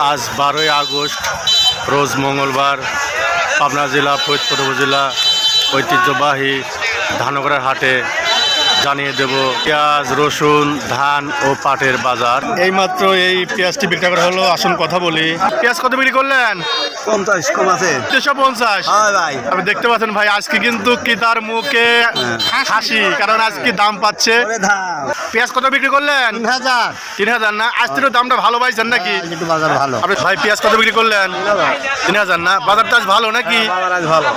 আজ 12ই আগস্ট রোজ মঙ্গলবার পাবনা জেলা ফরিদপুর উপজেলা ঐতিহ্যবাহী ধানগড়ার হাটে জানিয়ে দেব পেঁয়াজ, রসুন, ধান ও পাটের বাজার। এইমাত্র এই পেঁয়াজটি বিক্রি করা হলো, আসুন কথা বলি। পেঁয়াজ কত বিক্রি করলেন? 50 কম আছে। 350। হ্যাঁ ভাই, আপনি দেখতে পাচ্ছেন ভাই, আজকে কিন্তু ক্রেতার মুখে হাসি, কারণ আজকে দাম পাচ্ছে। পেঁয়াজ কত বিক্রি করলেন? 3000। 3000 না? আজ থেকে দামটা ভালো পাইছেন নাকি? একটু বাজার ভালো। আপনি ভাই পেঁয়াজ কত বিক্রি করলেন? 3000 না? বাজারটা আজ ভালো নাকি? বাজার আজ ভালো।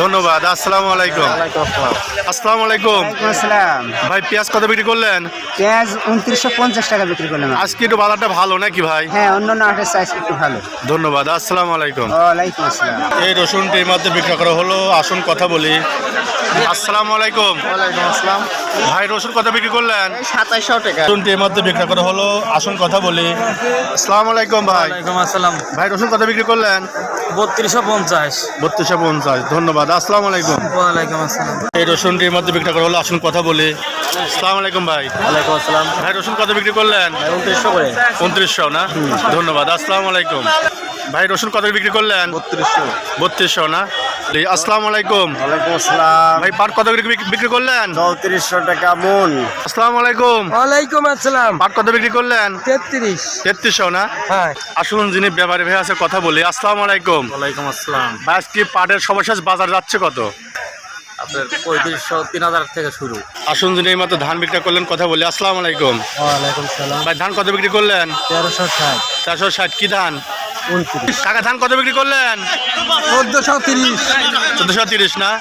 ধন্যবাদ। আসসালামু আলাইকুম। আসসালামু আলাইকুম। আসসালাম। ভাই পেঁয়াজ কত বিক্রি করলেন? পেঁয়াজ 2950 টাকা বিক্রি করলাম। আজকে একটু বাজারটা ভালো নাকি ভাই? হ্যাঁ, অন্যান্য হাটের সাইজ একটু ভালো। ধন্যবাদ। আসসালামু আলাইকুম। ওয়ালাইকুম আসসালাম। এই রসুনটি এই মধ্যে বিক্রি করা হলো, আসুন কথা বলি। আসসালামু আলাইকুম। ওয়ালাইকুম আসসালাম। ভাই রসুন কত বিক্রি করলেন? 2700 টাকা। রসুনটি এই মধ্যে বিক্রি করা হলো, আসুন কথা বলি। আসসালামু আলাইকুম ভাই। ওয়ালাইকুম আসসালাম। ভাই রসুন কত বিক্রি করলেন? 3250। 3250। ধন্যবাদ। আসসালামু আলাইকুম। ওয়ালাইকুম আসসালাম। এই রসুনটির মধ্যে বিক্রি করা হলো, আসুন কথা বলি। আসসালামু আলাইকুম ভাই। ওয়ালাইকুম আসসালাম। ভাই রসুন কত বিক্রি করলেন? 2900 করে। 2900 না? ধন্যবাদ। আসসালামু আলাইকুম। ভাই রসুন কত বিক্রি করলেন? 3200 না? আসসালামু আলাইকুম। ওয়ালাইকুম আসসালাম। ভাই পাট কত বিক্রি করলেন? 3400 টাকা মন। আসসালামু আলাইকুম। ওয়ালাইকুম আসসালাম। পাট কত বিক্রি করলেন? 33। 3300 না? হ্যাঁ। আসুন যিনি ব্যাপারী ভাই আছে কথা বলি। আসসালামু আলাইকুম। ওয়ালাইকুম আসসালাম। ভাই আজকে পাটের সর্বশেষ বাজার যাচ্ছে কত? আপনার 3500 3000 থেকে শুরু। আসুন যিনি এই মাত্র ধান বিক্রি করলেন কথা বলি। আসসালামু আলাইকুম। ওয়ালাইকুম সালাম। ভাই ধান কত বিক্রি করলেন? 1360। 460। কি ধান? 29। কাকা ধান কত বিক্রি করলেন? 1430। 1430 না?